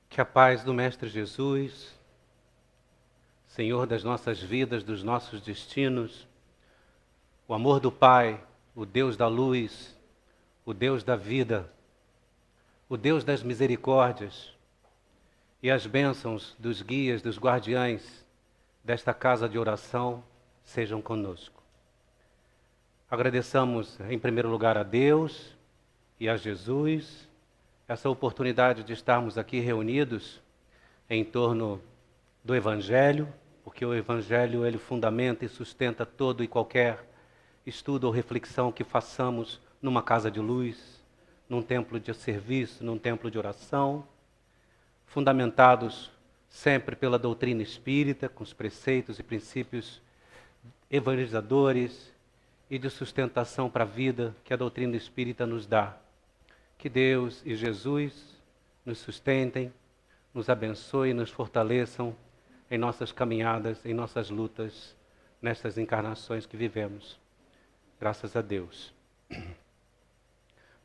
Que a paz do Mestre Jesus, Senhor das nossas vidas, dos nossos destinos, o amor do Pai, o Deus da luz, o Deus da vida, o Deus das misericórdias e as bênçãos dos guias, dos guardiães desta casa de oração sejam conosco. Agradeçamos em primeiro lugar a Deus e a Jesus essa oportunidade de estarmos aqui reunidos em torno do Evangelho, porque o Evangelho ele fundamenta e sustenta todo e qualquer estudo ou reflexão que façamos numa casa de luz, num templo de serviço, num templo de oração, fundamentados sempre pela doutrina espírita, com os preceitos e princípios evangelizadores e de sustentação para a vida que a doutrina espírita nos dá. Que Deus e Jesus nos sustentem, nos abençoem e nos fortaleçam em nossas caminhadas, em nossas lutas, nestas encarnações que vivemos. Graças a Deus.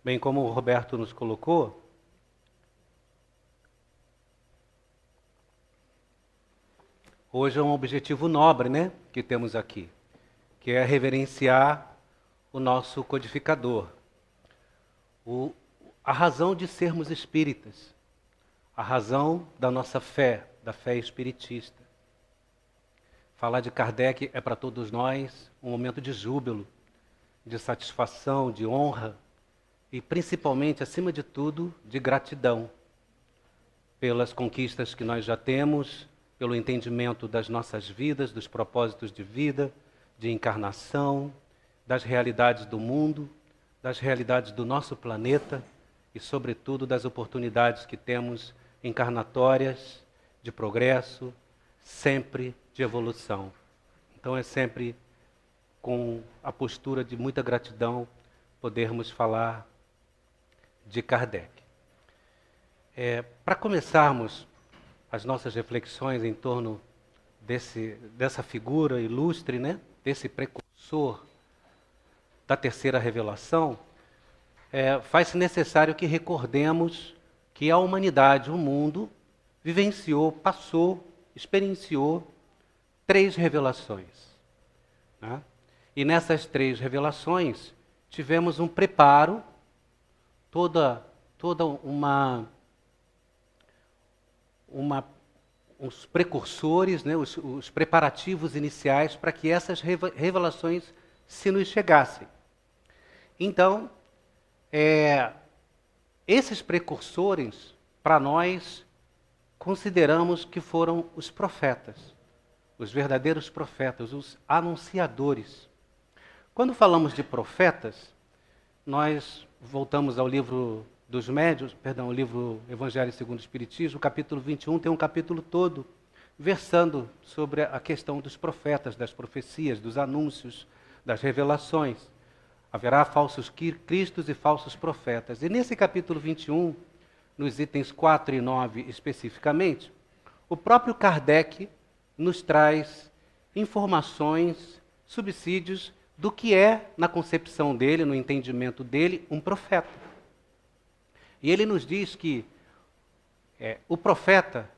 Bem, como o Roberto nos colocou, hoje é um objetivo nobre, né, que temos aqui, que é reverenciar o nosso codificador, a razão de sermos espíritas, a razão da nossa fé, da fé espiritista. Falar de Kardec é para todos nós um momento de júbilo, de satisfação, de honra e principalmente, acima de tudo, de gratidão pelas conquistas que nós já temos, pelo entendimento das nossas vidas, dos propósitos de vida, de encarnação, das realidades do mundo, das realidades do nosso planeta e, sobretudo, das oportunidades que temos encarnatórias de progresso, sempre de evolução. Então é sempre com a postura de muita gratidão podermos falar de Kardec. Para começarmos as nossas reflexões em torno dessa figura ilustre, né? Desse precursor da terceira revelação, faz-se necessário que recordemos que a humanidade, o mundo, vivenciou, passou, experienciou 3 revelações. Né? E nessas 3 revelações tivemos um preparo, toda os precursores, né? os preparativos iniciais para que essas revelações se nos chegassem. Então, esses precursores, para nós, consideramos que foram os profetas, os verdadeiros profetas, os anunciadores. Quando falamos de profetas, nós voltamos ao livro dos Médiuns, o livro Evangelho segundo o Espiritismo, capítulo 21, tem um capítulo todo versando sobre a questão dos profetas, das profecias, dos anúncios, das revelações. Haverá falsos cristos e falsos profetas. E nesse capítulo 21, nos itens 4 e 9 especificamente, o próprio Kardec nos traz informações, subsídios do que é, na concepção dele, no entendimento dele, um profeta. E ele nos diz que o profeta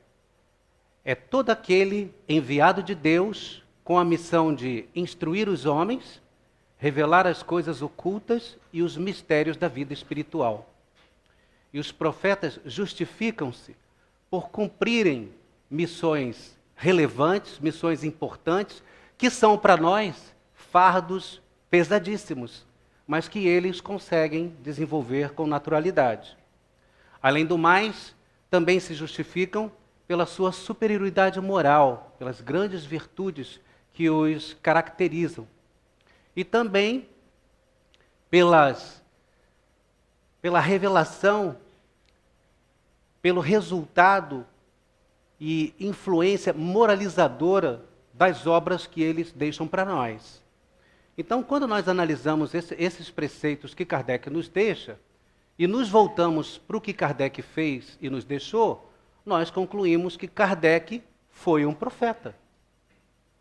é todo aquele enviado de Deus com a missão de instruir os homens, revelar as coisas ocultas e os mistérios da vida espiritual. E os profetas justificam-se por cumprirem missões relevantes, missões importantes, que são para nós fardos pesadíssimos, mas que eles conseguem desenvolver com naturalidade. Além do mais, também se justificam pela sua superioridade moral, pelas grandes virtudes que os caracterizam. E também pela revelação, pelo resultado e influência moralizadora das obras que eles deixam para nós. Então, quando nós analisamos esses preceitos que Kardec nos deixa, e nos voltamos para o que Kardec fez e nos deixou, nós concluímos que Kardec foi um profeta,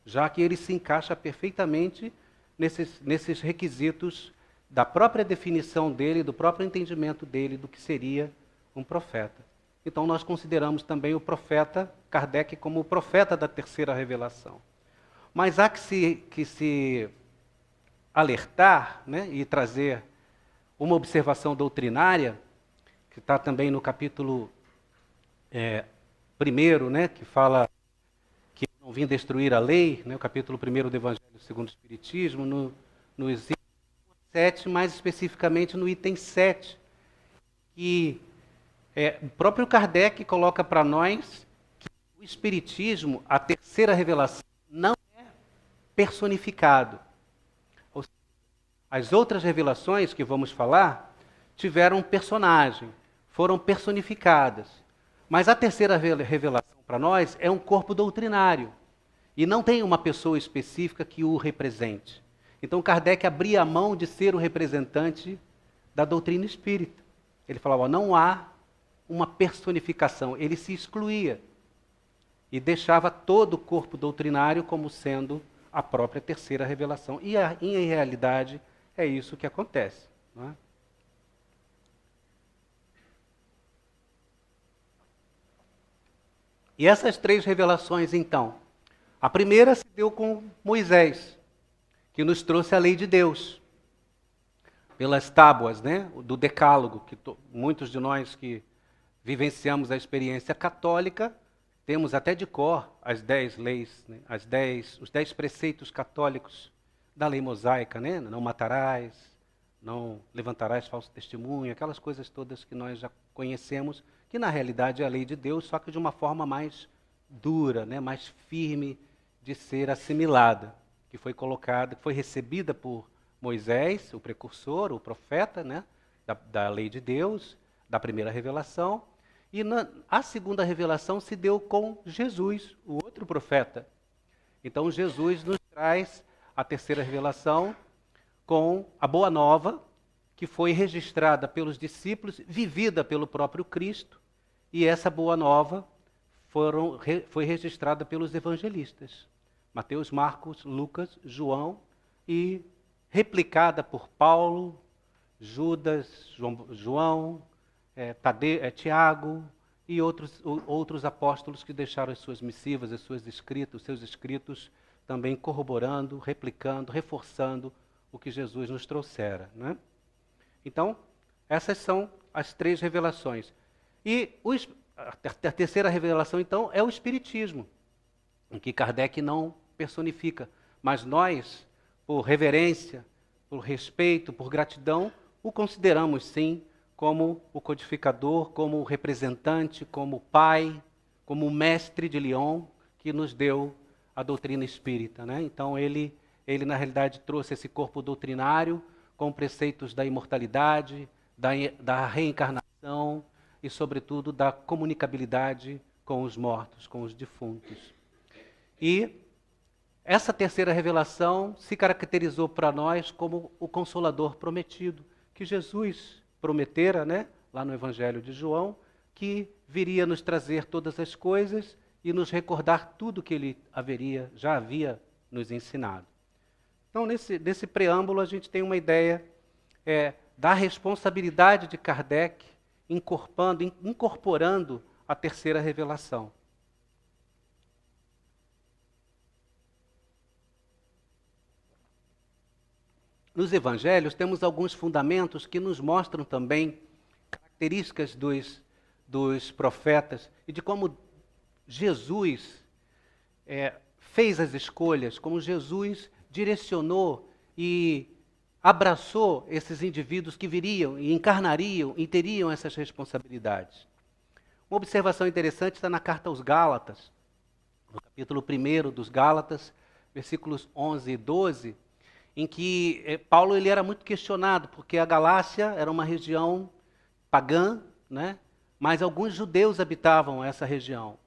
já que ele se encaixa perfeitamente nesses requisitos da própria definição dele, do próprio entendimento dele do que seria um profeta. Então nós consideramos também o profeta Kardec como o profeta da terceira revelação. Mas há que se alertar, né, e trazer uma observação doutrinária, que está também no capítulo 1, né, que fala que não vim destruir a lei, né, o capítulo 1 do Evangelho segundo o Espiritismo, no item 7, mais especificamente no item 7, que o próprio Kardec coloca para nós que o Espiritismo, a terceira revelação, não é personificado. Ou seja, as outras revelações que vamos falar tiveram um personagem, foram personificadas. Mas a terceira revelação para nós é um corpo doutrinário e não tem uma pessoa específica que o represente. Então Kardec abria a mão de ser o representante da doutrina espírita. Ele falava, não há uma personificação, ele se excluía e deixava todo o corpo doutrinário como sendo a própria terceira revelação. E em realidade é isso que acontece, não é? E essas três revelações, então, a primeira se deu com Moisés, que nos trouxe a lei de Deus, pelas tábuas, né, do Decálogo, que muitos de nós que vivenciamos a experiência católica, temos até de cor as 10 leis, né, os 10 preceitos católicos da lei mosaica, né? Não matarás, não levantarás falso testemunho, aquelas coisas todas que nós já conhecemos, que na realidade é a lei de Deus, só que de uma forma mais dura, né, mais firme de ser assimilada, que foi colocada, que foi recebida por Moisés, o precursor, o profeta, né, da lei de Deus, da primeira revelação, e a segunda revelação se deu com Jesus, o outro profeta. Então Jesus nos traz a terceira revelação com a Boa Nova, que foi registrada pelos discípulos, vivida pelo próprio Cristo, e essa Boa Nova foi registrada pelos evangelistas, Mateus, Marcos, Lucas, João, e replicada por Paulo, Judas, João, Tiago e outros apóstolos que deixaram as suas missivas, os seus escritos, também corroborando, replicando, reforçando o que Jesus nos trouxera, né? Então, essas são as três revelações. E a terceira revelação, então, é o Espiritismo, em que Kardec não personifica, mas nós, por reverência, por respeito, por gratidão, o consideramos, sim, como o codificador, como o representante, como o pai, como o mestre de Lyon, que nos deu a doutrina espírita, né? Então, ele na realidade trouxe esse corpo doutrinário com preceitos da imortalidade, da reencarnação e, sobretudo, da comunicabilidade com os mortos, com os defuntos. E essa terceira revelação se caracterizou para nós como o Consolador prometido, que Jesus prometera, né, lá no Evangelho de João, que viria nos trazer todas as coisas e nos recordar tudo que ele já havia nos ensinado. Então, nesse preâmbulo, a gente tem uma ideia da responsabilidade de Kardec incorporando a terceira revelação. Nos evangelhos temos alguns fundamentos que nos mostram também características dos profetas e de como Jesus fez as escolhas, como Jesus direcionou e abraçou esses indivíduos que viriam e encarnariam e teriam essas responsabilidades. Uma observação interessante está na carta aos Gálatas, no capítulo 1 dos Gálatas, versículos 11 e 12, em que Paulo ele era muito questionado, porque a Galácia era uma região pagã, né? Mas alguns judeus habitavam essa região.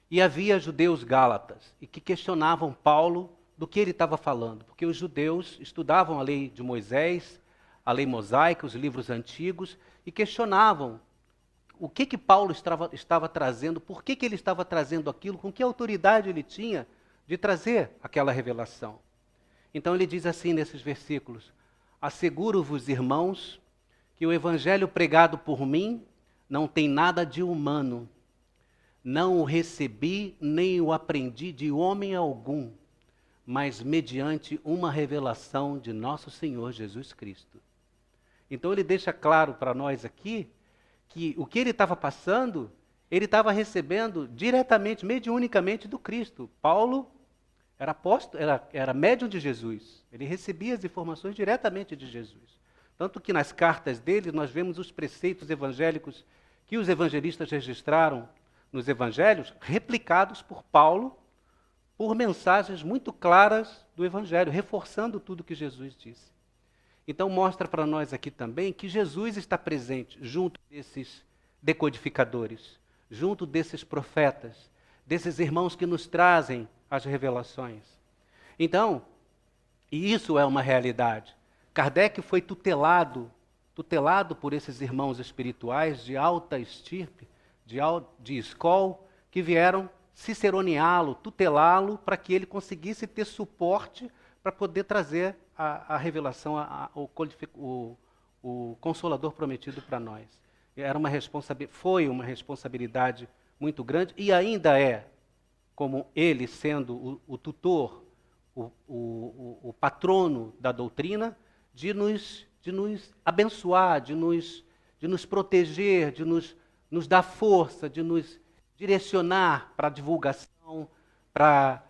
E havia judeus gálatas, e que questionavam Paulo do que ele estava falando, porque os judeus estudavam a lei de Moisés, a lei mosaica, os livros antigos, e questionavam o que Paulo estava trazendo, por que ele estava trazendo aquilo, com que autoridade ele tinha de trazer aquela revelação. Então ele diz assim nesses versículos: asseguro-vos, irmãos, que o evangelho pregado por mim não tem nada de humano. Não o recebi nem o aprendi de homem algum, mas mediante uma revelação de nosso Senhor Jesus Cristo. Então ele deixa claro para nós aqui que o que ele estava passando, ele estava recebendo diretamente, mediunicamente do Cristo. Paulo era apóstolo, era médium de Jesus. Ele recebia as informações diretamente de Jesus. Tanto que nas cartas dele nós vemos os preceitos evangélicos que os evangelistas registraram nos evangelhos, replicados por Paulo, por mensagens muito claras do evangelho, reforçando tudo que Jesus disse. Então mostra para nós aqui também que Jesus está presente junto desses decodificadores, junto desses profetas, desses irmãos que nos trazem as revelações. Então, e isso é uma realidade. Kardec foi tutelado por esses irmãos espirituais de alta estirpe, de escola, que vieram ciceroneá-lo, tutelá-lo, para que ele conseguisse ter suporte para poder trazer a revelação, o Consolador prometido para nós. Foi uma responsabilidade muito grande, e ainda é, como ele sendo o tutor, o patrono da doutrina, de nos abençoar, de nos proteger, de nos dar força, de nos direcionar para a divulgação, para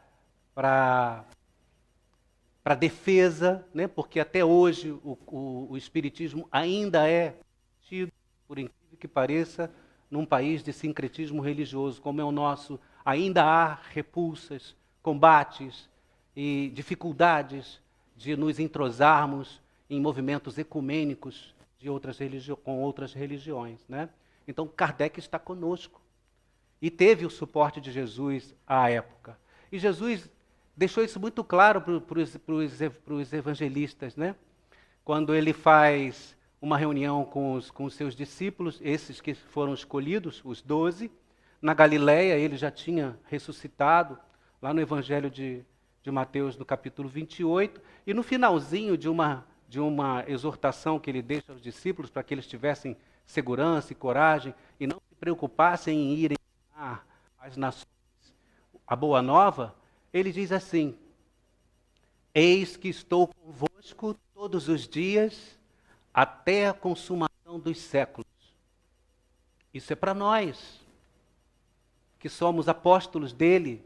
a defesa, né? Porque até hoje o Espiritismo ainda é tido, por incrível que pareça, num país de sincretismo religioso como é o nosso, ainda há repulsas, combates e dificuldades de nos entrosarmos em movimentos ecumênicos com outras religiões, né? Então Kardec está conosco e teve o suporte de Jesus à época. E Jesus deixou isso muito claro para os evangelistas, né? Quando ele faz uma reunião com os seus discípulos, esses que foram escolhidos, os 12, na Galileia. Ele já tinha ressuscitado, lá no Evangelho de Mateus, no capítulo 28, e no finalzinho de uma exortação que ele deixa aos discípulos para que eles tivessem segurança e coragem e não se preocupassem em irem às nações a boa nova, ele diz assim: eis que estou convosco todos os dias até a consumação dos séculos. Isso é para nós, que somos apóstolos dele.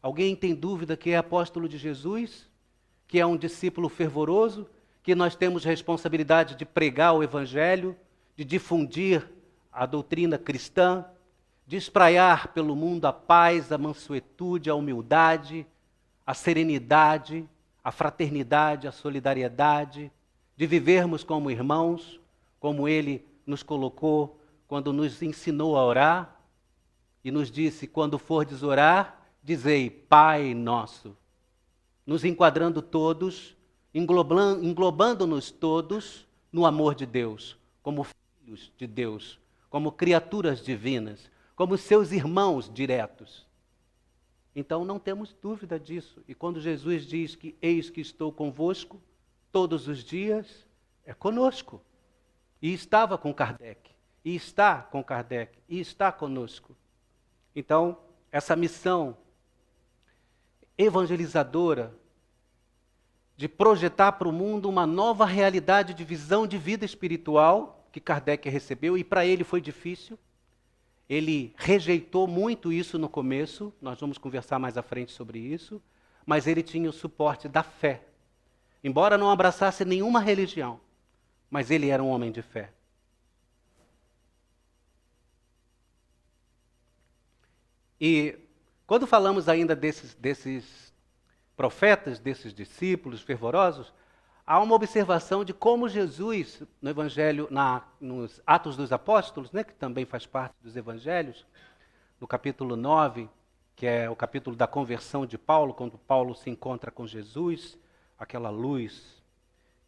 Alguém tem dúvida que é apóstolo de Jesus? Que é um discípulo fervoroso? Que nós temos responsabilidade de pregar o Evangelho, de difundir a doutrina cristã, de espraiar pelo mundo a paz, a mansuetude, a humildade, a serenidade, a fraternidade, a solidariedade, de vivermos como irmãos, como ele nos colocou quando nos ensinou a orar e nos disse: quando fordes orar, dizei Pai Nosso, nos enquadrando todos, englobando-nos todos no amor de Deus, como filhos de Deus, como criaturas divinas, como seus irmãos diretos. Então não temos dúvida disso. E quando Jesus diz que eis que estou convosco todos os dias, é conosco. E estava com Kardec, e está com Kardec, e está conosco. Então, essa missão evangelizadora de projetar para o mundo uma nova realidade de visão de vida espiritual que Kardec recebeu, e para ele foi difícil. Ele rejeitou muito isso no começo, nós vamos conversar mais à frente sobre isso, mas ele tinha o suporte da fé. Embora não abraçasse nenhuma religião, mas ele era um homem de fé. E quando falamos ainda desses profetas, desses discípulos fervorosos, há uma observação de como Jesus, no Evangelho, nos Atos dos Apóstolos, né, que também faz parte dos Evangelhos, no capítulo 9, que é o capítulo da conversão de Paulo, quando Paulo se encontra com Jesus, aquela luz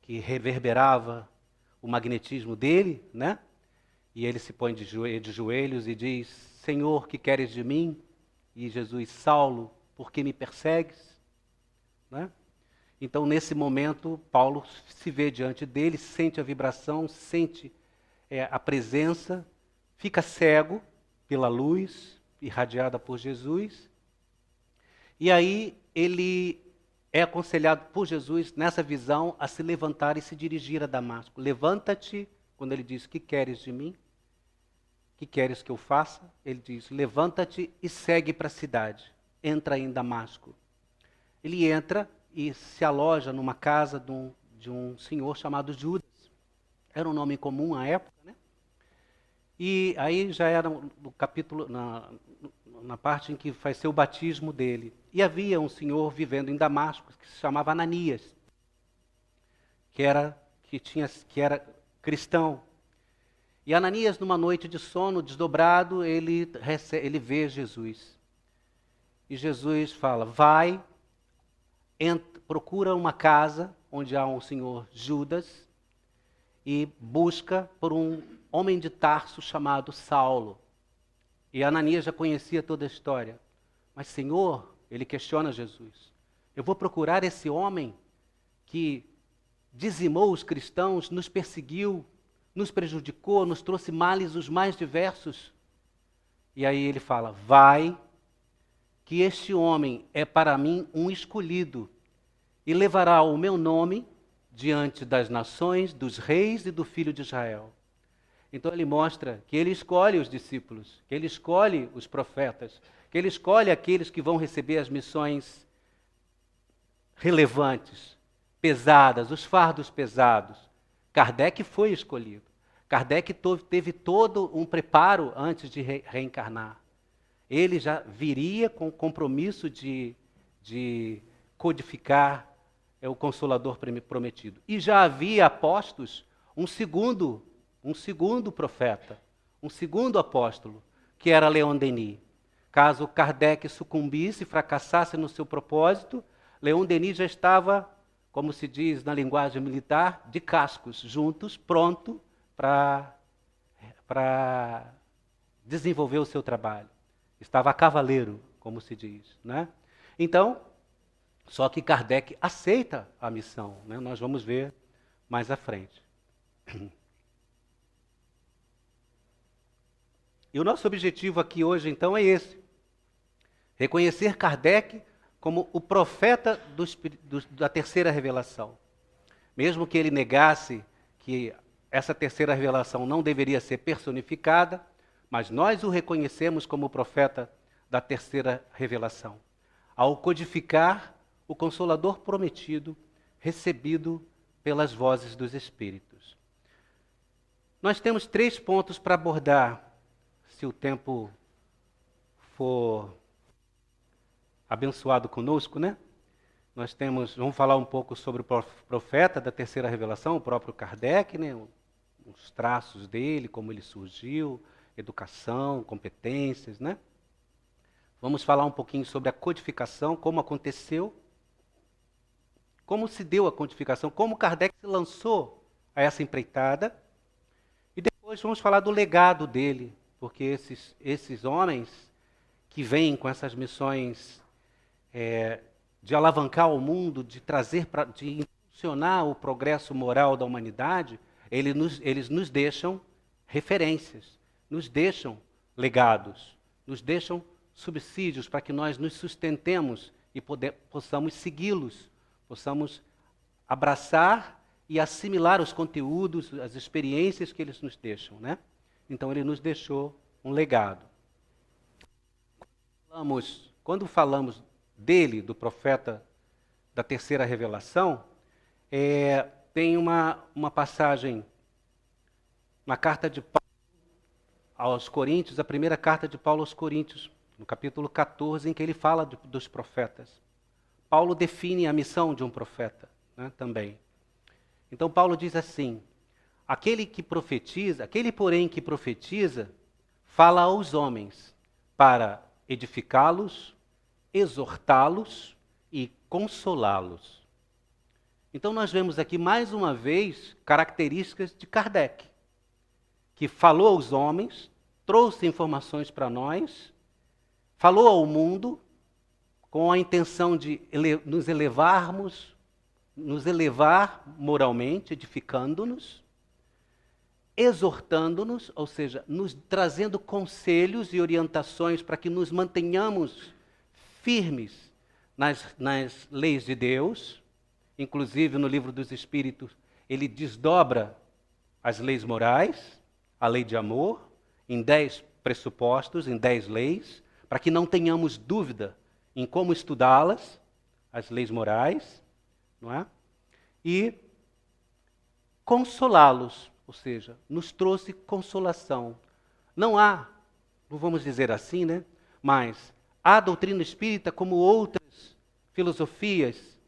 que reverberava o magnetismo dele, né? E ele se põe de joelhos e diz: Senhor, que queres de mim? E Jesus: Saulo, por que me persegues? Né? Então, nesse momento, Paulo se vê diante dele, sente a vibração, sente a presença, fica cego pela luz irradiada por Jesus. E aí ele é aconselhado por Jesus, nessa visão, a se levantar e se dirigir a Damasco. Levanta-te, quando ele diz: que queres de mim? Que queres que eu faça? Ele diz: levanta-te e segue para a cidade. Entra em Damasco. Ele entra e se aloja numa casa de um senhor chamado Judas. Era um nome comum à época, né? E aí já era no capítulo, na parte em que vai ser o batismo dele. E havia um senhor vivendo em Damasco que se chamava Ananias, que era cristão. E Ananias, numa noite de sono, desdobrado, ele vê Jesus. E Jesus fala: vai, procura uma casa onde há um senhor Judas e busca por um homem de Tarso chamado Saulo. E Ananias já conhecia toda a história. Mas, Senhor, ele questiona Jesus: eu vou procurar esse homem que dizimou os cristãos, nos perseguiu, nos prejudicou, nos trouxe males os mais diversos. E aí ele fala: vai, que este homem é para mim um escolhido, e levará o meu nome diante das nações, dos reis e do filho de Israel. Então ele mostra que ele escolhe os discípulos, que ele escolhe os profetas, que ele escolhe aqueles que vão receber as missões relevantes, pesadas, os fardos pesados. Kardec foi escolhido. Kardec teve todo um preparo antes de reencarnar. Ele já viria com o compromisso de codificar o Consolador prometido. E já havia apostos um segundo profeta, um segundo apóstolo, que era Leon Denis. Caso Kardec sucumbisse, fracassasse no seu propósito, Leon Denis já estava, como se diz na linguagem militar, de cascos, juntos, pronto para desenvolver o seu trabalho. Estava a cavaleiro, como se diz, né? Então, só que Kardec aceita a missão, né? Nós vamos ver mais à frente. E o nosso objetivo aqui hoje, então, é esse: reconhecer Kardec como o profeta da terceira revelação. Mesmo que ele negasse que essa terceira revelação não deveria ser personificada, mas nós o reconhecemos como o profeta da terceira revelação, ao codificar o Consolador prometido, recebido pelas vozes dos Espíritos. Nós temos 3 pontos para abordar, se o tempo for abençoado conosco, né? Vamos falar um pouco sobre o profeta da terceira revelação, o próprio Kardec, né? Os traços dele, como ele surgiu, educação, competências, né? Vamos falar um pouquinho sobre a codificação, como aconteceu, como se deu a codificação, como Kardec se lançou a essa empreitada. E depois vamos falar do legado dele, porque esses homens que vêm com essas missões de alavancar o mundo, de impulsionar o progresso moral da humanidade, eles nos deixam referências, nos deixam legados, nos deixam subsídios para que nós nos sustentemos e possamos segui-los, possamos abraçar e assimilar os conteúdos, as experiências que eles nos deixam, né? Então ele nos deixou um legado. Quando falamos dele, do profeta da terceira revelação, tem uma passagem na carta de Paulo aos Coríntios, a primeira carta de Paulo aos Coríntios, no capítulo 14, em que ele fala dos profetas. Paulo define a missão de um profeta, né, também. Então Paulo diz assim: aquele, porém, que profetiza, fala aos homens para edificá-los, exortá-los e consolá-los. Então nós vemos aqui mais uma vez características de Kardec. que falou aos homens, trouxe informações para nós, falou ao mundo com a intenção de nos elevar moralmente, edificando-nos, exortando-nos, ou seja, nos trazendo conselhos e orientações para que nos mantenhamos firmes nas leis de Deus. Inclusive, no Livro dos Espíritos, ele desdobra as leis morais, a lei de amor, em 10 pressupostos, em 10 leis, para que não tenhamos dúvida em como estudá-las, as leis morais, não é? E consolá-los, ou seja, nos trouxe consolação. Não vamos dizer assim, né? Mas a doutrina espírita, como outras filosofias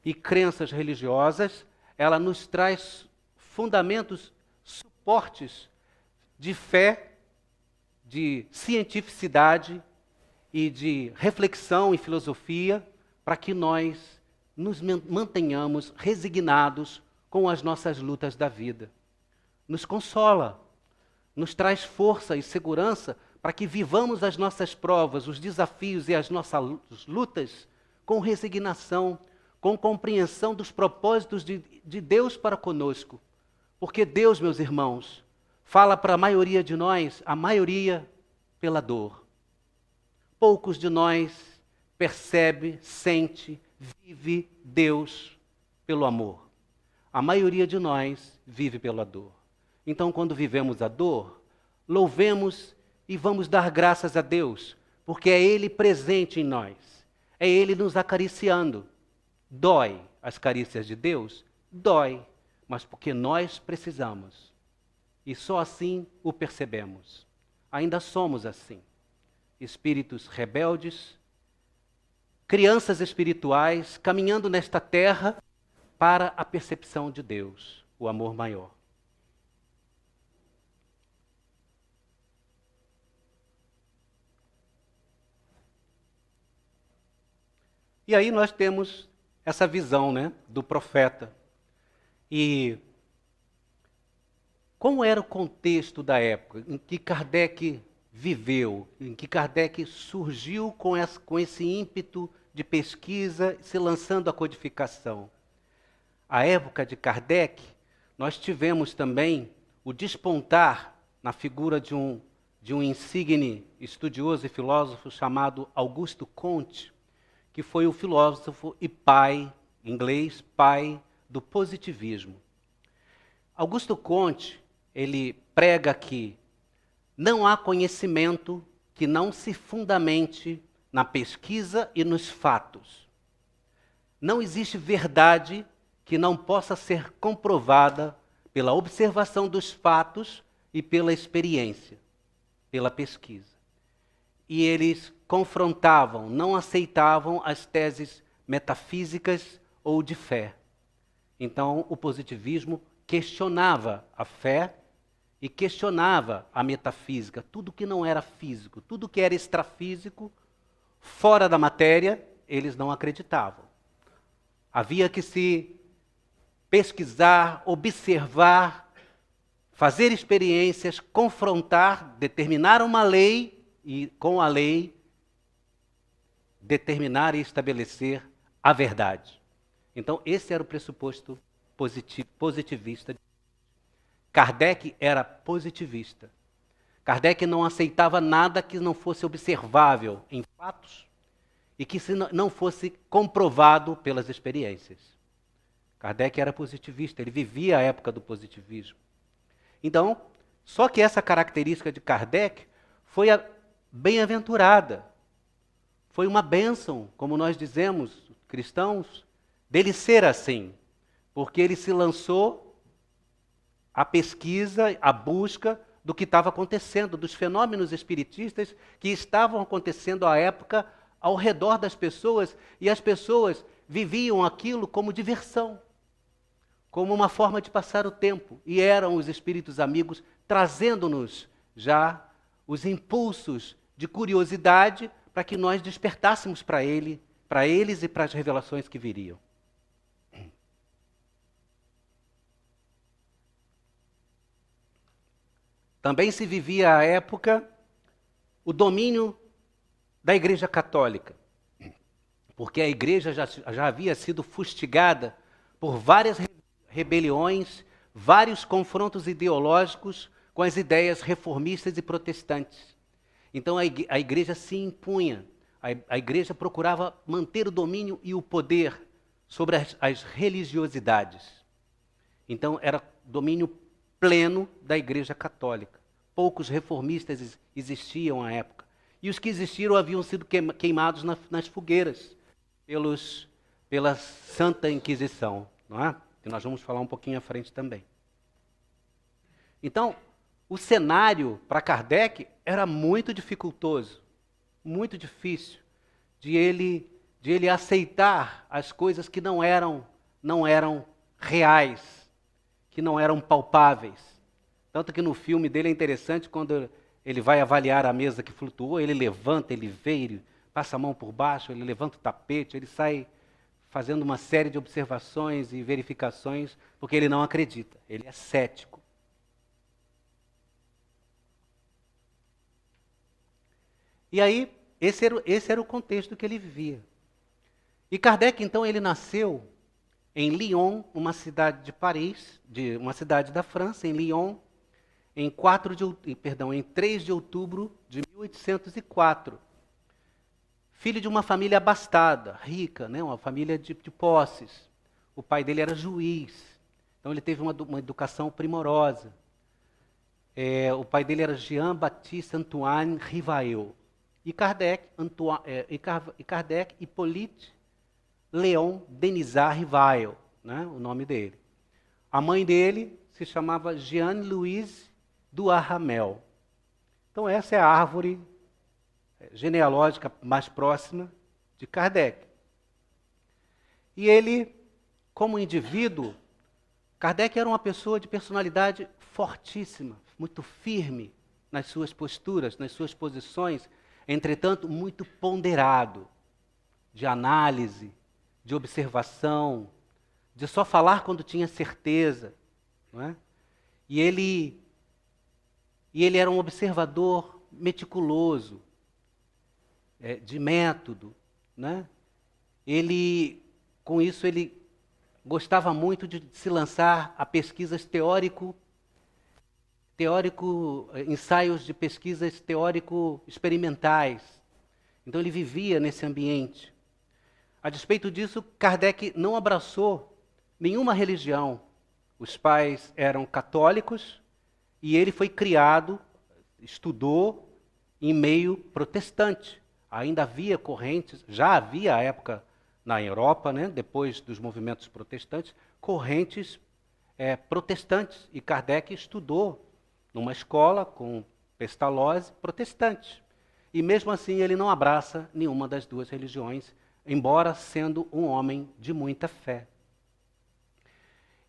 e crenças religiosas, ela nos traz fundamentos, suportes de fé, de cientificidade e de reflexão e filosofia, para que nós nos mantenhamos resignados com as nossas lutas da vida. Nos consola, nos traz força e segurança para que vivamos as nossas provas, os desafios e as nossas lutas com resignação, com compreensão dos propósitos de Deus para conosco. Porque Deus, meus irmãos, fala para a maioria de nós, a maioria pela dor. Poucos de nós percebe, sente, vive Deus pelo amor. A maioria de nós vive pela dor. Então, quando vivemos a dor, louvemos e vamos dar graças a Deus, porque é Ele presente em nós, é Ele nos acariciando. Dói as carícias de Deus? Dói, mas porque nós precisamos. E só assim o percebemos. Ainda somos assim. Espíritos rebeldes, crianças espirituais, caminhando nesta terra para a percepção de Deus, o amor maior. E aí nós temos essa visão, né, do profeta. E como era o contexto da época em que Kardec viveu, em que Kardec surgiu com esse ímpeto de pesquisa, se lançando à codificação? A época de Kardec, nós tivemos também o despontar na figura de um insigne estudioso e filósofo chamado Augusto Comte, que foi o filósofo e pai, inglês, pai do positivismo. Augusto Comte, ele prega que não há conhecimento que não se fundamente na pesquisa e nos fatos. Não existe verdade que não possa ser comprovada pela observação dos fatos e pela experiência, pela pesquisa. E eles confrontavam, não aceitavam as teses metafísicas ou de fé. Então, o positivismo questionava a fé e questionava a metafísica, tudo que não era físico, tudo que era extrafísico, fora da matéria, eles não acreditavam. Havia que se pesquisar, observar, fazer experiências, confrontar, determinar uma lei e, com a lei, determinar e estabelecer a verdade. Então, esse era o pressuposto positivista. Kardec era positivista. Kardec não aceitava nada que não fosse observável em fatos e que não fosse comprovado pelas experiências. Kardec era positivista, ele vivia a época do positivismo. Então, só que essa característica de Kardec foi bem-aventurada. Foi uma bênção, como nós dizemos, cristãos, dele ser assim, porque ele se lançou à pesquisa, à busca do que estava acontecendo, dos fenômenos espiritistas que estavam acontecendo à época ao redor das pessoas, e as pessoas viviam aquilo como diversão, como uma forma de passar o tempo, e eram os espíritos amigos trazendo-nos já os impulsos de curiosidade para que nós despertássemos para eles e para as revelações que viriam. Também se vivia à época o domínio da Igreja Católica, porque a Igreja já havia sido fustigada por várias rebeliões, vários confrontos ideológicos com as ideias reformistas e protestantes. Então a Igreja se impunha, a Igreja procurava manter o domínio e o poder sobre as religiosidades. Então era domínio pleno da Igreja Católica. Poucos reformistas existiam à época. E os que existiram haviam sido queimados nas fogueiras pela Santa Inquisição, não é? Que nós vamos falar um pouquinho à frente também. Então, o cenário para Kardec era muito dificultoso, muito difícil de ele aceitar as coisas que não eram reais, que não eram palpáveis. Tanto que no filme dele é interessante, quando ele vai avaliar a mesa que flutuou, ele levanta, ele vê, ele passa a mão por baixo, ele levanta o tapete, ele sai fazendo uma série de observações e verificações, porque ele não acredita, ele é cético. E aí, esse era o contexto que ele vivia. E Kardec, então, ele nasceu em Lyon, uma cidade de Paris, uma cidade da França, em Lyon, em 3 de outubro de 1804. Filho de uma família abastada, rica, né? Uma família de posses. O pai dele era juiz, então ele teve uma educação primorosa. O pai dele era Jean-Baptiste Antoine Rivail. E Kardec, Hippolyte Léon Denisard Rivail, né? O nome dele. A mãe dele se chamava Jeanne-Louise Duhamel. Então essa é a árvore genealógica mais próxima de Kardec. E ele, como indivíduo, Kardec era uma pessoa de personalidade fortíssima, muito firme nas suas posturas, nas suas posições, entretanto muito ponderado, de análise, de observação, de só falar quando tinha certeza, não é? E ele era um observador meticuloso, de método, né? Com isso, ele gostava muito de se lançar a pesquisas ensaios de pesquisas teórico-experimentais. Então ele vivia nesse ambiente. A despeito disso, Kardec não abraçou nenhuma religião. Os pais eram católicos e ele foi criado, estudou em meio protestante. Ainda havia correntes, já havia à época na Europa, né, depois dos movimentos protestantes, correntes protestantes. E Kardec estudou numa escola com Pestalozzi protestante. E mesmo assim ele não abraça nenhuma das duas religiões, embora sendo um homem de muita fé.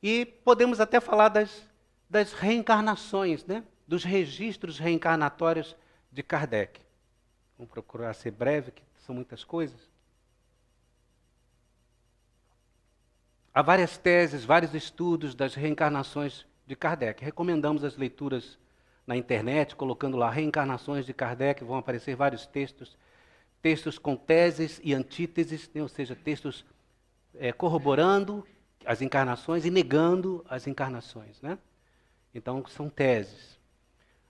E podemos até falar das reencarnações, né? Dos registros reencarnatórios de Kardec. Vamos procurar ser breve, que são muitas coisas. Há várias teses, vários estudos das reencarnações de Kardec. Recomendamos as leituras na internet, colocando lá reencarnações de Kardec, vão aparecer vários textos com teses e antíteses, né? Ou seja, textos corroborando as encarnações e negando as encarnações, né? Então, são teses.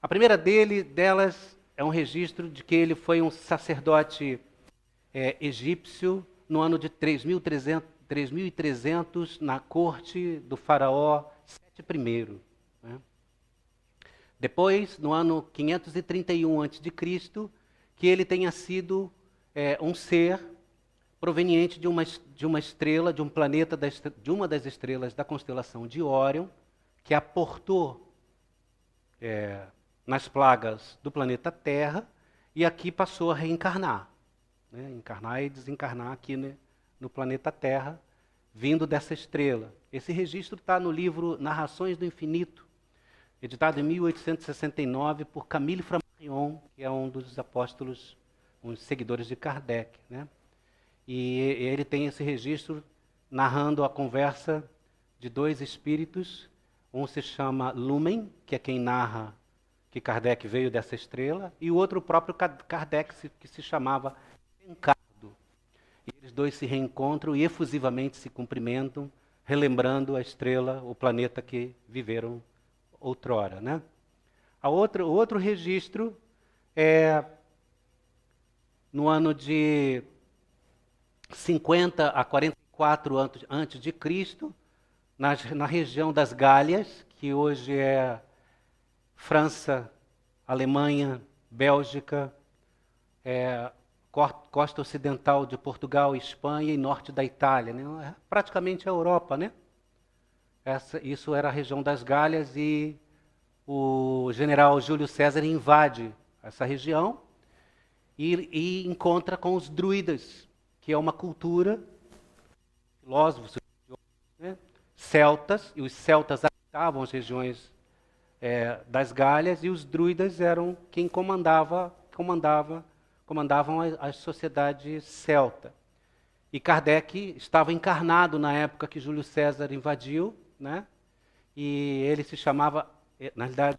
A primeira delas é um registro de que ele foi um sacerdote egípcio no ano de 3300 na corte do faraó Sete I. Né? Depois, no ano 531 a.C., que ele tenha sido um ser proveniente de uma estrela, de um planeta, de uma das estrelas da constelação de Órion, que aportou nas plagas do planeta Terra, e aqui passou a reencarnar. Né? Encarnar e desencarnar aqui, né, no planeta Terra, vindo dessa estrela. Esse registro está no livro Narrações do Infinito, editado em 1869 por Camille Flammarion, que é um dos apóstolos, um dos seguidores de Kardec. Né? E ele tem esse registro narrando a conversa de dois espíritos. Um se chama Lumen, que é quem narra que Kardec veio dessa estrela, e o outro o próprio Kardec, que se chamava Encardo. E eles dois se reencontram e efusivamente se cumprimentam, relembrando a estrela, o planeta que viveram outrora, né? O outro registro é no ano de 50 a 44 antes de Cristo, na região das Gálias, que hoje é França, Alemanha, Bélgica, costa ocidental de Portugal, Espanha e norte da Itália, né? Praticamente a Europa, né? Isso era a região das Gálias e o general Júlio César invade essa região e encontra com os druidas, que é uma cultura, filósofos, né? Celtas, e os celtas habitavam as regiões das Gálias, e os druidas eram quem comandavam a sociedade celta. E Kardec estava encarnado na época que Júlio César invadiu, né? E ele se chamava, na realidade,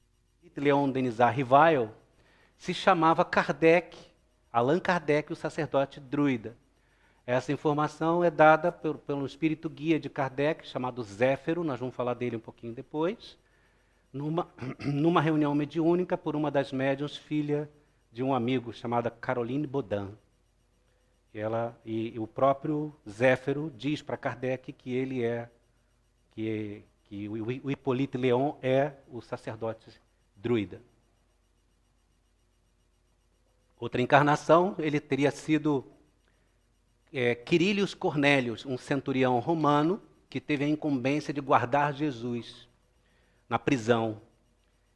Leon Denisard Rivail, se chamava Kardec, Allan Kardec, o sacerdote druida. Essa informação é dada pelo espírito guia de Kardec, chamado Zéfiro, nós vamos falar dele um pouquinho depois, numa reunião mediúnica por uma das médiuns, filha de um amigo, chamada Caroline Baudin. E o próprio Zéfiro diz para Kardec que ele que o Hippolyte Léon é o sacerdote druida. Outra encarnação, ele teria sido Quirilius Cornélius, um centurião romano que teve a incumbência de guardar Jesus na prisão.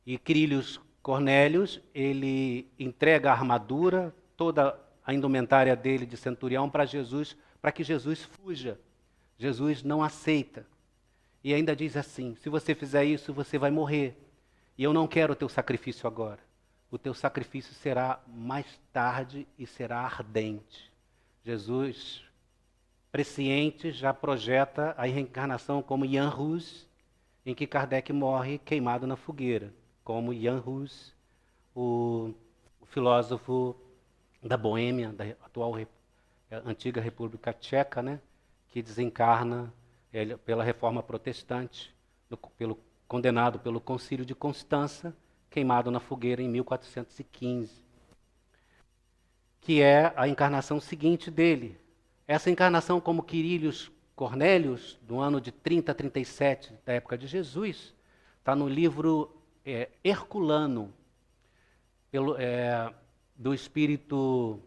E Quirilius Cornélius, ele entrega a armadura, toda a indumentária dele de centurião para Jesus, para que Jesus fuja. Jesus não aceita. E ainda diz assim: se você fizer isso, você vai morrer. E eu não quero o teu sacrifício agora. O teu sacrifício será mais tarde e será ardente. Jesus, presciente, já projeta a reencarnação como Jan Hus, em que Kardec morre queimado na fogueira, como Jan Hus, o filósofo da Boêmia, da atual antiga República Tcheca, né, que desencarna pela Reforma Protestante, condenado pelo Concílio de Constança, queimado na fogueira em 1415. Que é a encarnação seguinte dele. Essa encarnação como Quirilius Cornélius, do ano de 30 a 37, da época de Jesus, está no livro Herculano, do espírito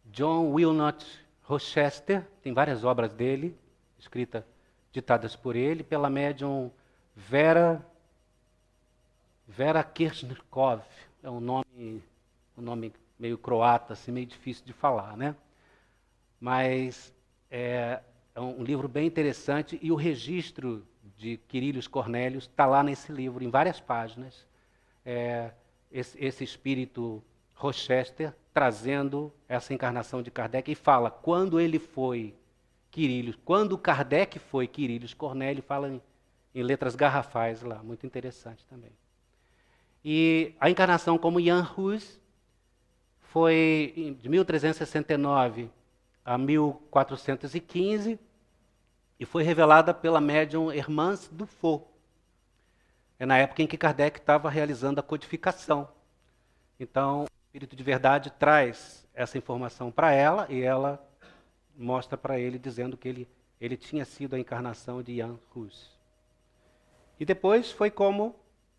John Wilmot Rochester. Tem várias obras dele, ditadas por ele, pela médium Vera Kirchnikov. É um nome meio croata, assim, meio difícil de falar, né? Mas é um livro bem interessante, e o registro de Quirilius Cornélius está lá nesse livro, em várias páginas. Esse espírito Rochester trazendo essa encarnação de Kardec, e fala quando ele foi Quirilius, quando Kardec foi Quirilius Cornélio, fala em letras garrafais lá, muito interessante também. E a encarnação como Jan Hus foi de 1369 a 1415 e foi revelada pela médium Hermance Dufault. É na época em que Kardec estava realizando a codificação. Então, o Espírito de Verdade traz essa informação para ela e ela mostra para ele dizendo que ele tinha sido a encarnação de Jan Hus. E depois foi como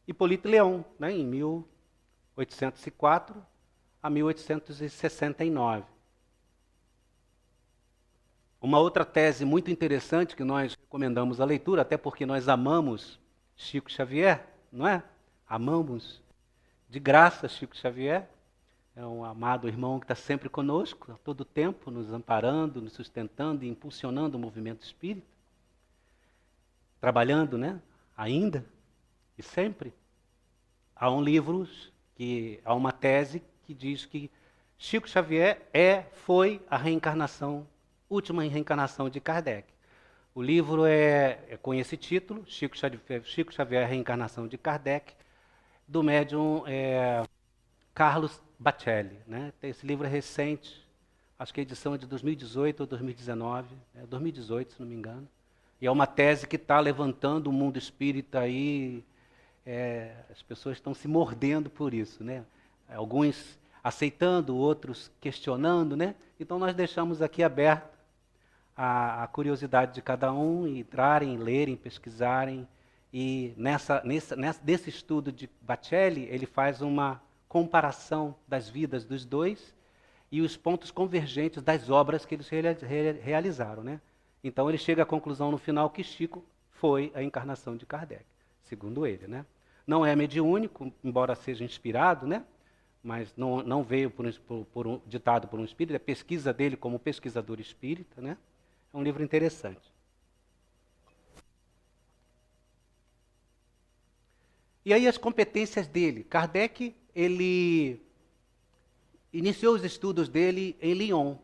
Hippolyte Léon, né, em 1804 a 1869. Uma outra tese muito interessante que nós recomendamos a leitura, até porque nós amamos Chico Xavier, não é? Amamos de graça Chico Xavier. É um amado irmão que está sempre conosco, a todo tempo, nos amparando, nos sustentando e impulsionando o movimento espírita. Trabalhando, né? Ainda e sempre. Há há uma tese que diz que Chico Xavier foi a última reencarnação de Kardec. O livro é com esse título, Chico Xavier, a Reencarnação de Kardec. do médium Carlos Bacelli, né? Esse livro é recente, acho que a edição é de 2018 ou 2019, 2018, se não me engano. E é uma tese que está levantando o mundo espírita aí, as pessoas estão se mordendo por isso, né? Alguns aceitando, outros questionando, né? Então nós deixamos aqui aberto a curiosidade de cada um, entrarem, lerem, pesquisarem. E nesse estudo de Bacelli, ele faz uma comparação das vidas dos dois e os pontos convergentes das obras que eles realizaram, né? Então ele chega à conclusão no final que Chico foi a encarnação de Kardec, segundo ele, né? Não é mediúnico, embora seja inspirado, né? Mas não veio ditado por um espírito, é pesquisa dele como pesquisador espírita, né? É um livro interessante. E aí as competências dele. Kardec, ele iniciou os estudos dele em Lyon,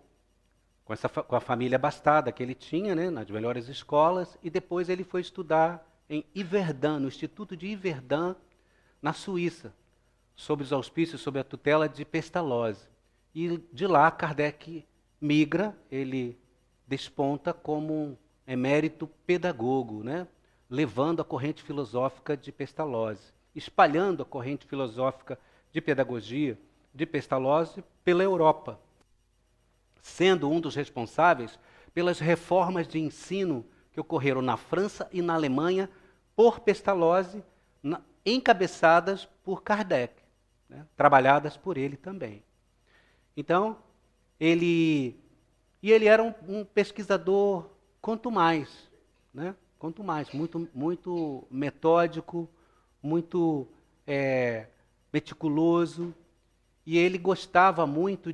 com a família abastada que ele tinha, né, nas melhores escolas, e depois ele foi estudar em Yverdun, no Instituto de Yverdun, na Suíça, sob os auspícios, sob a tutela de Pestalozzi. E de lá Kardec migra, ele desponta como um emérito pedagogo, né, levando a corrente filosófica de Pestalozzi, espalhando a corrente filosófica de pedagogia de Pestalozzi pela Europa, sendo um dos responsáveis pelas reformas de ensino que ocorreram na França e na Alemanha por Pestalozzi, encabeçadas por Kardec, né, trabalhadas por ele também. Então, ele era um pesquisador quanto mais, né? Quanto mais, muito metódico, muito meticuloso, e ele gostava muito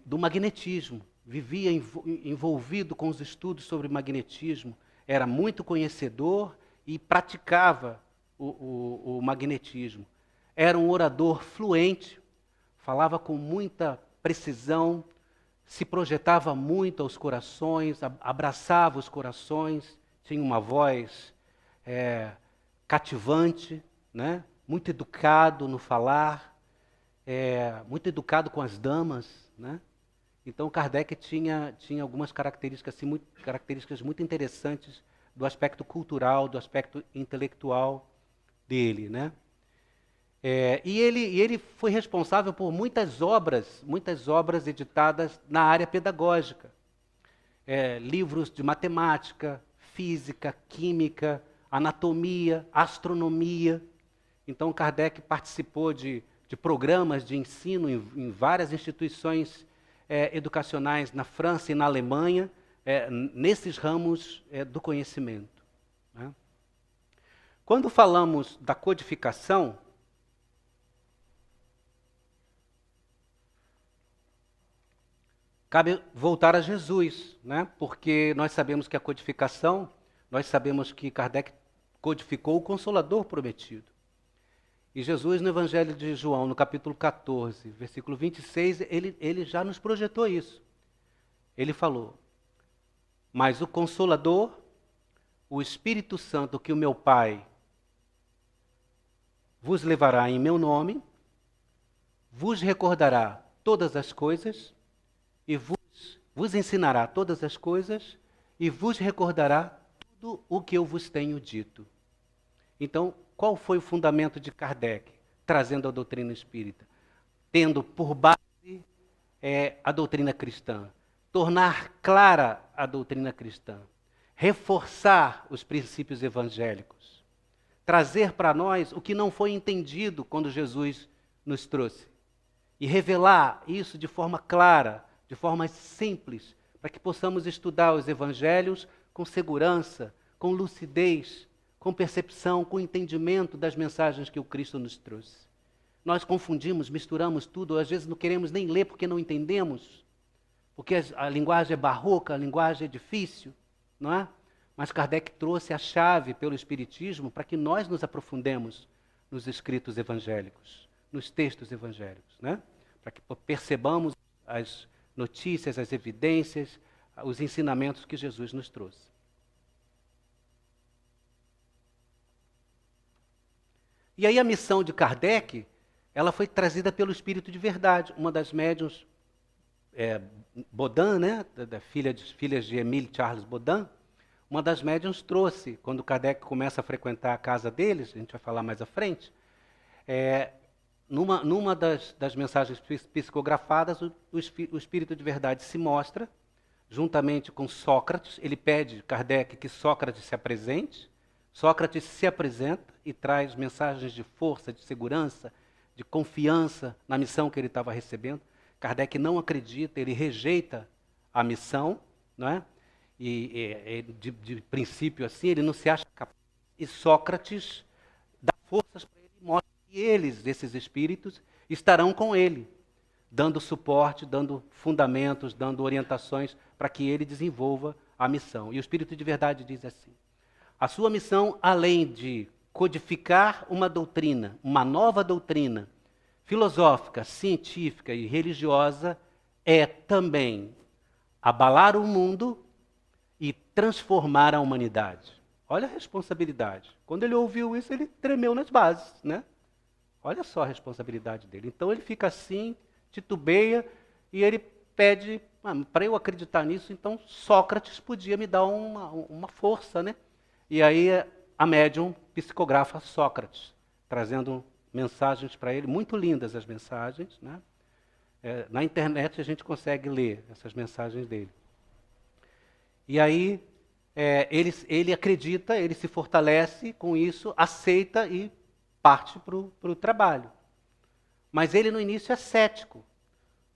do magnetismo, vivia envolvido com os estudos sobre magnetismo, era muito conhecedor e praticava o magnetismo. Era um orador fluente, falava com muita precisão, se projetava muito aos corações, abraçava os corações, tinha uma voz cativante, né? Muito educado no falar, muito educado com as damas, né? Então Kardec tinha algumas características, assim, características muito interessantes do aspecto cultural, do aspecto intelectual dele, né? E ele foi responsável por muitas obras editadas na área pedagógica. Livros de matemática, física, química, anatomia, astronomia. Então Kardec participou de programas de ensino em várias instituições educacionais na França e na Alemanha, nesses ramos do conhecimento, né? Quando falamos da codificação, cabe voltar a Jesus, né? Porque nós sabemos que a codificação, nós sabemos que Kardec codificou o Consolador prometido. E Jesus, no Evangelho de João, no capítulo 14, versículo 26, ele já nos projetou isso. Ele falou: mas o Consolador, o Espírito Santo que o meu Pai vos levará em meu nome, vos recordará todas as coisas, e vos ensinará todas as coisas, e vos recordará tudo o que eu vos tenho dito. Então, qual foi o fundamento de Kardec, trazendo a doutrina espírita? Tendo por base a doutrina cristã, tornar clara a doutrina cristã, reforçar os princípios evangélicos, trazer para nós o que não foi entendido quando Jesus nos trouxe, e revelar isso de forma clara, de forma simples, para que possamos estudar os evangelhos com segurança, com lucidez, com percepção, com entendimento das mensagens que o Cristo nos trouxe. Nós confundimos, misturamos tudo, às vezes não queremos nem ler porque não entendemos, porque a linguagem é barroca, a linguagem é difícil, não é? Mas Kardec trouxe a chave pelo Espiritismo para que nós nos aprofundemos nos escritos evangélicos, nos textos evangélicos, né? Para que percebamos as notícias, as evidências, os ensinamentos que Jesus nos trouxe. E aí a missão de Kardec, ela foi trazida pelo Espírito de Verdade, uma das médiuns, Baudin, né, filhas de Émile Charles Baudin, uma das médiuns trouxe, quando Kardec começa a frequentar a casa deles, a gente vai falar mais à frente, numa das mensagens psicografadas, o Espírito de Verdade se mostra, juntamente com Sócrates. Ele pede, Kardec, que Sócrates se apresente. Sócrates se apresenta e traz mensagens de força, de segurança, de confiança na missão que ele estava recebendo. Kardec não acredita, ele rejeita a missão, não é? E de princípio assim, ele não se acha capaz. E Sócrates dá forças para ele e mostra que eles, esses espíritos, estarão com ele, dando suporte, dando fundamentos, dando orientações para que ele desenvolva a missão. E o Espírito de Verdade diz assim: a sua missão, além de codificar uma doutrina, uma nova doutrina filosófica, científica e religiosa, é também abalar o mundo e transformar a humanidade. Olha a responsabilidade. Quando ele ouviu isso, ele tremeu nas bases, né? Olha só a responsabilidade dele. Então ele fica assim, titubeia, e ele pede, para eu acreditar nisso, então Sócrates podia me dar uma força, né? E aí a médium psicografa Sócrates, trazendo mensagens para ele, muito lindas as mensagens, né? Na internet a gente consegue ler essas mensagens dele. E aí ele acredita, ele se fortalece com isso, aceita e parte para o trabalho. Mas ele no início é cético.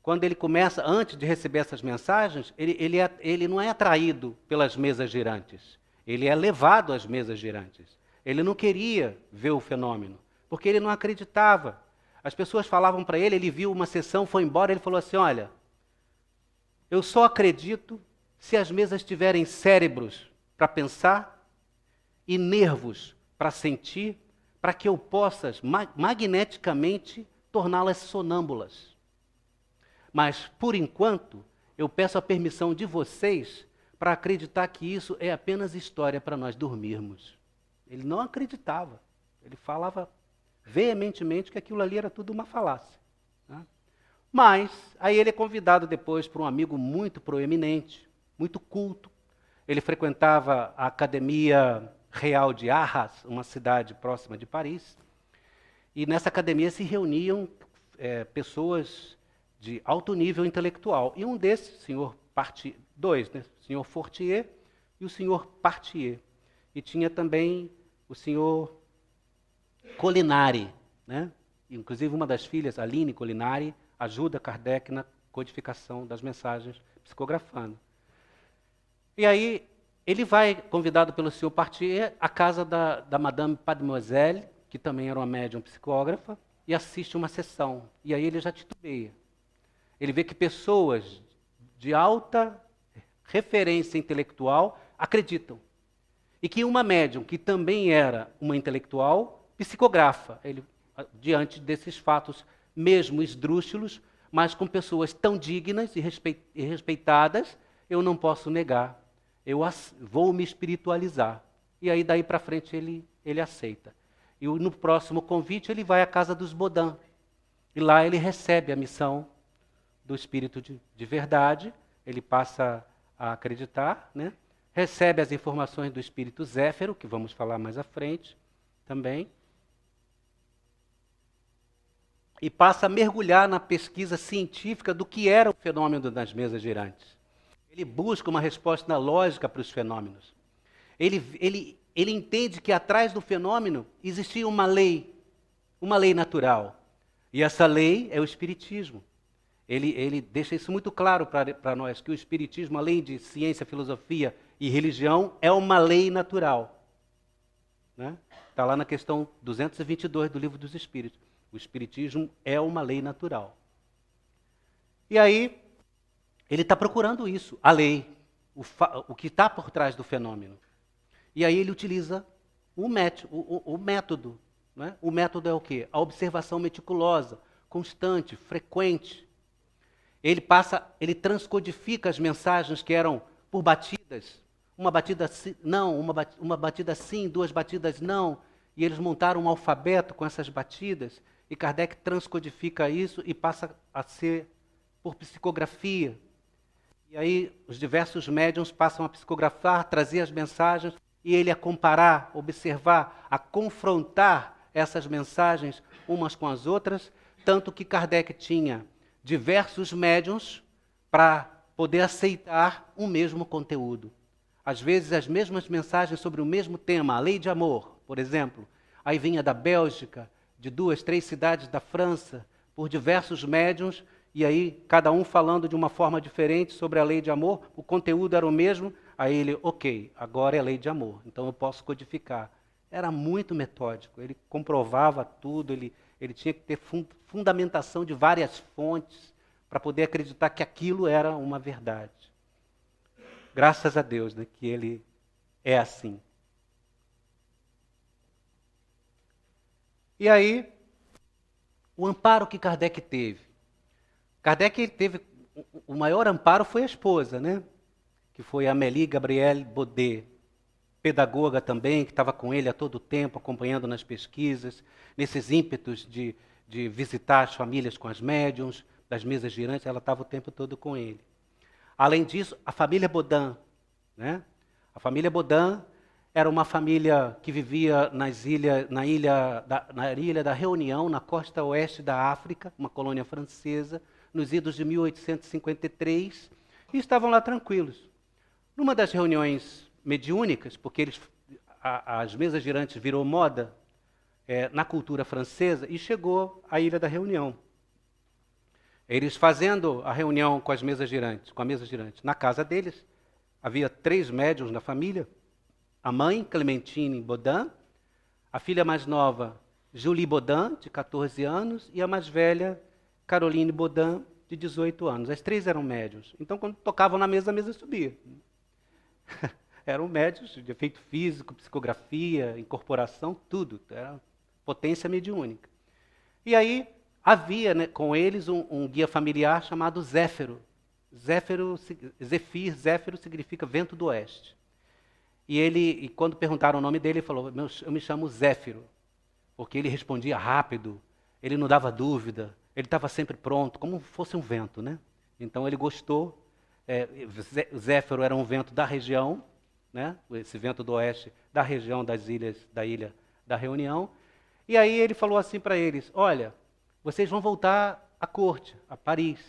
Quando ele começa, antes de receber essas mensagens, ele não é atraído pelas mesas girantes. Ele é levado às mesas girantes. Ele não queria ver o fenômeno, porque ele não acreditava. As pessoas falavam para ele, ele viu uma sessão, foi embora, ele falou assim: olha, eu só acredito se as mesas tiverem cérebros para pensar e nervos para sentir, para que eu possa magneticamente torná-las sonâmbulas. Mas, por enquanto, eu peço a permissão de vocês para acreditar que isso é apenas história para nós dormirmos. Ele não acreditava. Ele falava veementemente que aquilo ali era tudo uma falácia, né? Mas, aí ele é convidado depois por um amigo muito proeminente, muito culto. Ele frequentava a Academia Real de Arras, uma cidade próxima de Paris. E nessa academia se reuniam pessoas de alto nível intelectual. E um desses, dois, né? O senhor Fortier e o senhor Partier. E tinha também o senhor Colinari, né? Inclusive uma das filhas, Aline Colinari, ajuda Kardec na codificação das mensagens psicografando. E aí ele vai, convidado pelo senhor Partier, à casa da Madame Pademoiselle, que também era uma médium psicógrafa, e assiste uma sessão. E aí ele já titubeia. Ele vê que pessoas de alta referência intelectual acreditam. E que uma médium, que também era uma intelectual, psicografa. Ele, diante desses fatos, mesmo esdrúxulos, mas com pessoas tão dignas e respeitadas, eu não posso negar. Eu vou me espiritualizar. E aí, daí para frente, ele aceita. E no próximo convite, ele vai à casa dos Baudin. E lá ele recebe a missão do Espírito de Verdade. Ele passa a acreditar, né? Recebe as informações do Espírito Zéfiro, que vamos falar mais à frente também. E passa a mergulhar na pesquisa científica do que era o fenômeno das mesas girantes. Ele busca uma resposta lógica para os fenômenos. Ele entende que atrás do fenômeno existia uma lei natural. E essa lei é o Espiritismo. Ele deixa isso muito claro para nós, que o Espiritismo, além de ciência, filosofia e religião, é uma lei natural. Né? Está lá na questão 222 do Livro dos Espíritos. O Espiritismo é uma lei natural. E aí, ele está procurando isso, a lei, o que está por trás do fenômeno. E aí ele utiliza o método. Né? O método é o quê? A observação meticulosa, constante, frequente. Ele transcodifica as mensagens que eram por batidas. Uma batida sim, não, uma batida sim, duas batidas não. e eles montaram um alfabeto com essas batidas, e Kardec transcodifica isso e passa a ser por psicografia. E aí os diversos médiuns passam a psicografar, trazer as mensagens, e ele a comparar, observar, a confrontar essas mensagens umas com as outras, tanto que Kardec tinha diversos médiuns para poder aceitar o mesmo conteúdo. Às vezes as mesmas mensagens sobre o mesmo tema, a lei de amor, por exemplo. Aí vinha da Bélgica, de 2, 3 cidades da França, por diversos médiuns, e aí cada um falando de uma forma diferente sobre a lei de amor, o conteúdo era o mesmo, aí ele, ok, agora é lei de amor, então eu posso codificar. Era muito metódico, ele comprovava tudo, ele tinha que ter fundamentação de várias fontes para poder acreditar que aquilo era uma verdade. Graças a Deus, né, que ele é assim. E aí, o amparo que Kardec teve. Kardec teve, o maior amparo foi a esposa, né? Que foi a Amélie Gabrielle Baudet, pedagoga também, que estava com ele a todo tempo, acompanhando nas pesquisas, nesses ímpetos de visitar as famílias com as médiuns, das mesas girantes, ela estava o tempo todo com ele. Além disso, a família Baudin, né? A família Baudin era uma família que vivia na ilha da Reunião, na costa oeste da África, uma colônia francesa, nos idos de 1853, e estavam lá tranquilos. Numa das reuniões mediúnicas, porque as mesas girantes virou moda na cultura francesa, e chegou à Ilha da Reunião. Eles fazendo a reunião com as mesas girantes, com a mesa girante, na casa deles, havia 3 médiuns da família, a mãe, Clementine Baudin, a filha mais nova, Julie Baudin, de 14 anos, e a mais velha, Caroline Baudin, de 18 anos. As 3 eram médiuns. Então, quando tocavam na mesa, a mesa subia. Eram médiuns de efeito físico, psicografia, incorporação, tudo. Era potência mediúnica. E aí, havia, né, com eles um guia familiar chamado Zéfiro. Zéfiro significa vento do oeste. E quando perguntaram o nome dele, ele falou, eu me chamo Zéfiro, porque ele respondia rápido, ele não dava dúvida, ele estava sempre pronto, como fosse um vento, né? Então ele gostou. Zéfiro era um vento da região, né? Esse vento do oeste, da região das ilhas, da Ilha da Reunião. E aí ele falou assim para eles, olha, vocês vão voltar à corte, a Paris,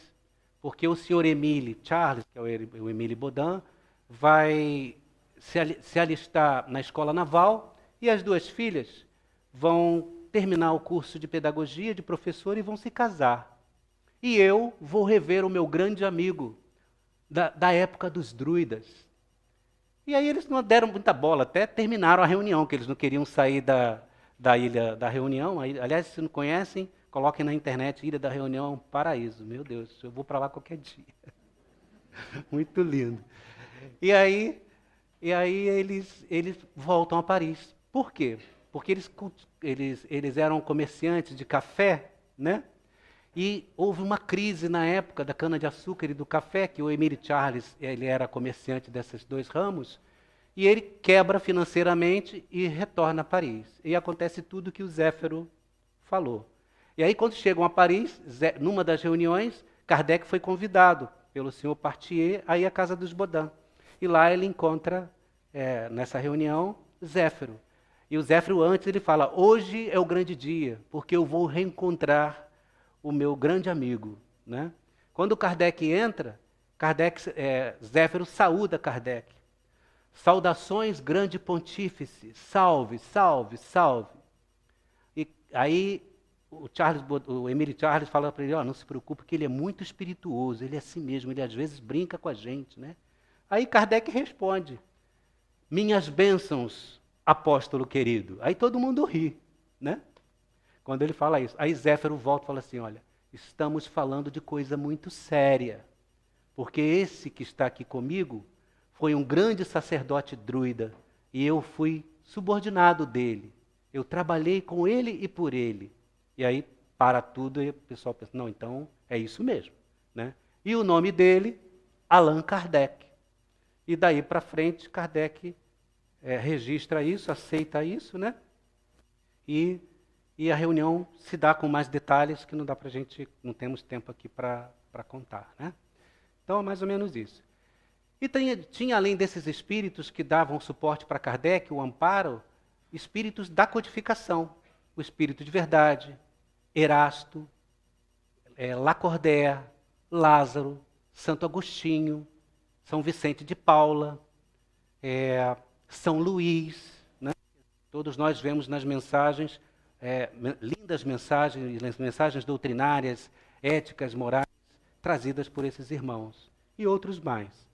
porque o senhor Émile Charles, que é o Émile Baudin, vai se alistar na escola naval e as 2 filhas vão terminar o curso de pedagogia de professor e vão se casar. E eu vou rever o meu grande amigo da época dos druidas. E aí eles não deram muita bola, até terminaram a reunião, que eles não queriam sair da Ilha da Reunião. Aliás, se não conhecem, coloquem na internet, Ilha da Reunião, paraíso. Meu Deus, eu vou para lá qualquer dia. Muito lindo. E aí eles voltam a Paris. Por quê? Porque eles eram comerciantes de café, né? E houve uma crise na época da cana-de-açúcar e do café, que o Émile Charles ele era comerciante desses 2 ramos, e ele quebra financeiramente e retorna a Paris. E acontece tudo que o Zéfiro falou. E aí, quando chegam a Paris, numa das reuniões, Kardec foi convidado pelo senhor Partier a ir à casa dos Baudin. E lá ele encontra, nessa reunião, Zéfiro. E o Zéfiro antes ele fala, hoje é o grande dia, porque eu vou reencontrar o meu grande amigo. Né? Quando Kardec entra, Zéfiro saúda Kardec. Saudações, grande pontífice, salve, salve, salve. E aí o Émile Charles fala para ele, não se preocupe, que ele é muito espirituoso, ele é assim mesmo, ele às vezes brinca com a gente. Né? Aí Kardec responde, minhas bênçãos, apóstolo querido. Aí todo mundo ri, né? Quando ele fala isso. Aí Zéfiro volta e fala assim, olha, estamos falando de coisa muito séria, porque esse que está aqui comigo foi um grande sacerdote druida e eu fui subordinado dele. Eu trabalhei com ele e por ele. E aí para tudo e o pessoal pensa, não, então é isso mesmo. Né? E o nome dele, Allan Kardec. E daí para frente Kardec registra isso, aceita isso, né? e a reunião se dá com mais detalhes que não dá para gente, não temos tempo aqui para contar, né? Então é mais ou menos isso. E tinha, além desses espíritos que davam suporte para Kardec, o amparo, espíritos da codificação. O espírito de verdade, Erasto, Lacordaire, Lázaro, Santo Agostinho, São Vicente de Paula, São Luís, né? Todos nós vemos nas mensagens, lindas mensagens doutrinárias, éticas, morais, trazidas por esses irmãos. E outros mais.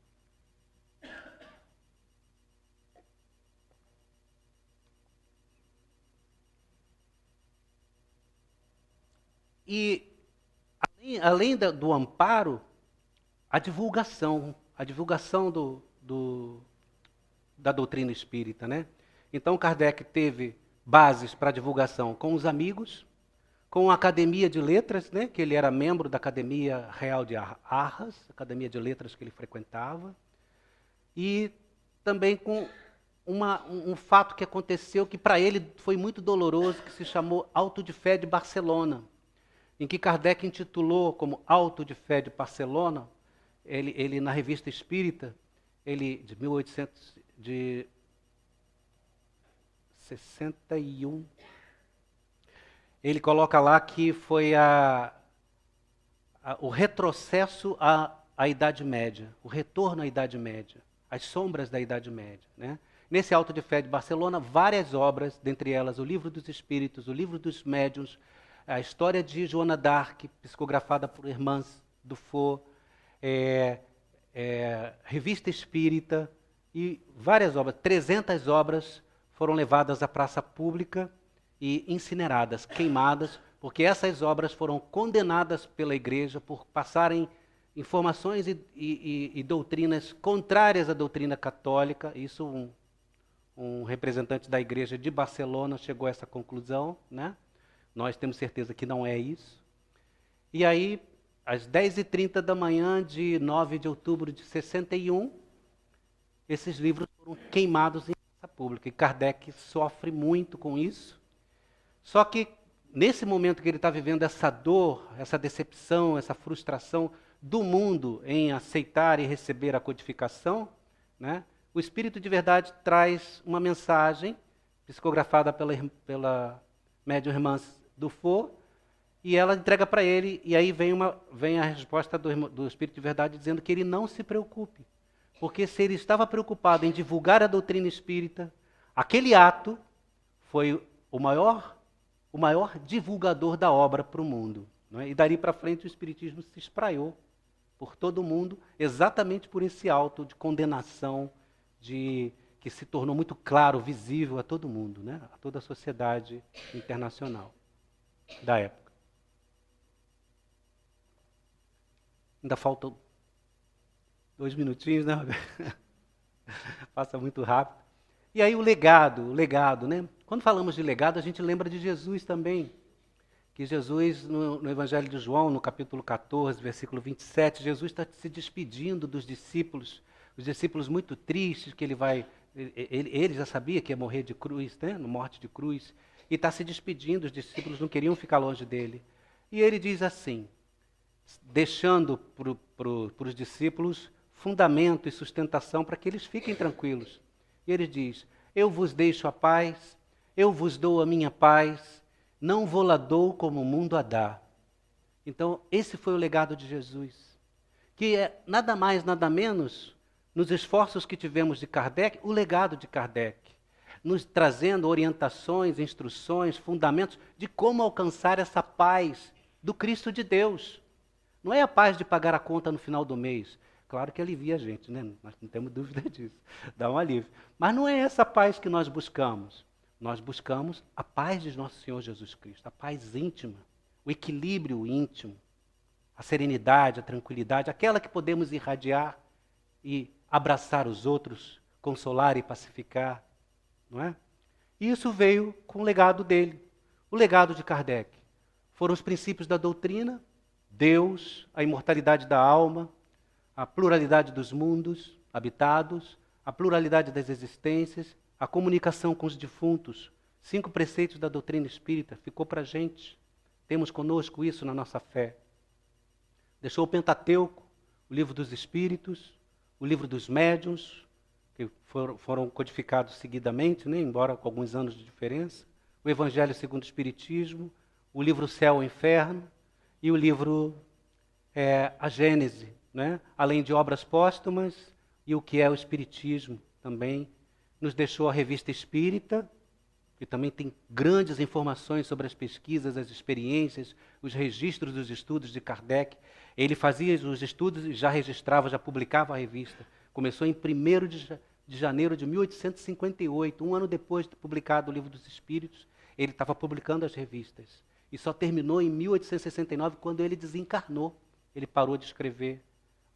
E, além do amparo, a divulgação da doutrina espírita, né? Então, Kardec teve bases para divulgação com os amigos, com a Academia de Letras, né? Que ele era membro da Academia Real de Arras, Academia de Letras que ele frequentava, e também com um fato que aconteceu que para ele foi muito doloroso, que se chamou Auto de Fé de Barcelona, em que Kardec intitulou como Auto de Fé de Barcelona, ele na Revista Espírita, ele de 1861, ele coloca lá que foi o retrocesso à Idade Média, o retorno à Idade Média, as sombras da Idade Média, né? Nesse Auto de Fé de Barcelona, várias obras, dentre elas o Livro dos Espíritos, o Livro dos Médiuns, a história de Joana d'Arc, psicografada por Hermance Dufour, Revista Espírita e várias obras, 300 obras foram levadas à praça pública e incineradas, queimadas, porque essas obras foram condenadas pela Igreja por passarem informações e doutrinas contrárias à doutrina católica. Isso um representante da Igreja de Barcelona chegou a essa conclusão, né? Nós temos certeza que não é isso. E aí, às 10h30 da manhã de 9 de outubro de 61, esses livros foram queimados em praça pública. E Kardec sofre muito com isso. Só que, nesse momento que ele está vivendo essa dor, essa decepção, essa frustração do mundo em aceitar e receber a codificação, né, o Espírito de Verdade traz uma mensagem, psicografada pela médium Hermance Dufour, e ela entrega para ele, e aí vem a resposta do Espírito de Verdade dizendo que ele não se preocupe, porque se ele estava preocupado em divulgar a doutrina espírita, aquele ato foi o maior divulgador da obra para o mundo, não é? E dali para frente o Espiritismo se espraiou por todo o mundo, exatamente por esse auto de condenação, que se tornou muito claro, visível a todo mundo, né? A toda a sociedade internacional da época. Ainda faltam 2 minutinhos, né? Passa muito rápido. E aí o legado, né? Quando falamos de legado, a gente lembra de Jesus também. Que Jesus, no Evangelho de João, no capítulo 14, versículo 27, Jesus está se despedindo dos discípulos, os discípulos muito tristes, que ele já sabia que ia morrer de cruz, né? No morte de cruz, e está se despedindo, os discípulos não queriam ficar longe dele. E ele diz assim, deixando para os discípulos fundamento e sustentação para que eles fiquem tranquilos. E ele diz, eu vos deixo a paz, eu vos dou a minha paz, não vou-la dou como o mundo a dá. Então, esse foi o legado de Jesus, que é nada mais, nada menos, nos esforços que tivemos de Kardec, o legado de Kardec, nos trazendo orientações, instruções, fundamentos de como alcançar essa paz do Cristo de Deus. Não é a paz de pagar a conta no final do mês. Claro que alivia a gente, né? Nós não temos dúvida disso. Dá um alívio. Mas não é essa paz que nós buscamos. Nós buscamos a paz de nosso Senhor Jesus Cristo, a paz íntima, o equilíbrio íntimo, a serenidade, a tranquilidade, aquela que podemos irradiar e abraçar os outros, consolar e pacificar, não é? E isso veio com o legado dele, o legado de Kardec. Foram os princípios da doutrina, Deus, a imortalidade da alma, a pluralidade dos mundos habitados, a pluralidade das existências, a comunicação com os defuntos, 5 preceitos da doutrina espírita, ficou para a gente. Temos conosco isso na nossa fé. Deixou o Pentateuco, o livro dos Espíritos, o livro dos Médiuns, que foram codificados seguidamente, né, embora com alguns anos de diferença, o Evangelho segundo o Espiritismo, o livro Céu e Inferno e o livro A Gênese, né, além de obras póstumas e o que é o Espiritismo também. Nos deixou a Revista Espírita, que também tem grandes informações sobre as pesquisas, as experiências, os registros dos estudos de Kardec. Ele fazia os estudos e já registrava, já publicava a revista. Começou em 1º de janeiro de 1858, um ano depois de publicado o Livro dos Espíritos, ele estava publicando as revistas. E só terminou em 1869, quando ele desencarnou. Ele parou de escrever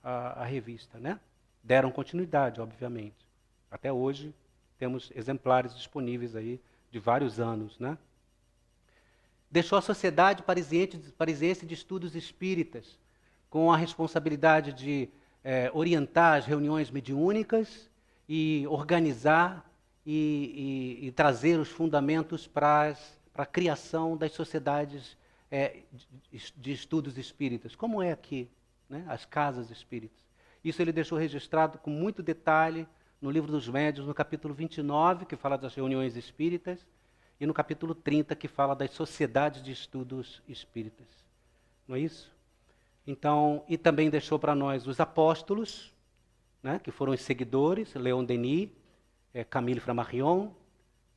a revista, né? Deram continuidade, obviamente. Até hoje temos exemplares disponíveis aí de vários anos, né? Deixou a Sociedade Parisiense de Estudos Espíritas, com a responsabilidade de orientar as reuniões mediúnicas e organizar e trazer os fundamentos para a criação das sociedades de estudos espíritas, como é aqui, né? As casas espíritas. Isso ele deixou registrado com muito detalhe no Livro dos Médiuns, no capítulo 29, que fala das reuniões espíritas, e no capítulo 30, que fala das sociedades de estudos espíritas. Não é isso? Então, e também deixou para nós os apóstolos, né, que foram os seguidores, Leon Denis, Camille Flammarion,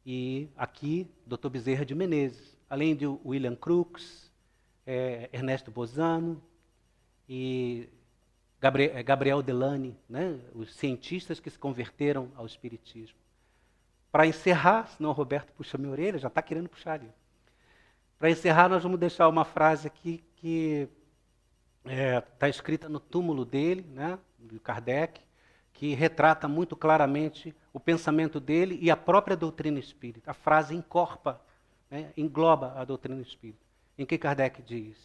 e aqui, Dr. Bezerra de Menezes, além de William Crookes, Ernesto Bozano e Gabriel Delany, né, os cientistas que se converteram ao Espiritismo. Para encerrar, senão o Roberto puxa minha orelha, já está querendo puxar ali. Para encerrar, nós vamos deixar uma frase aqui que está escrita no túmulo dele, né, de Kardec, que retrata muito claramente o pensamento dele e a própria doutrina espírita. A frase encorpa, né, engloba a doutrina espírita. Em que Kardec diz: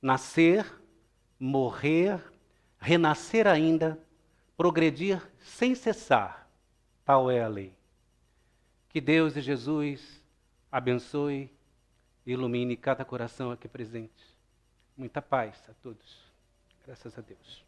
nascer, morrer, renascer ainda, progredir sem cessar, tal é a lei. Que Deus e Jesus abençoe e ilumine cada coração aqui presente. Muita paz a todos. Graças a Deus.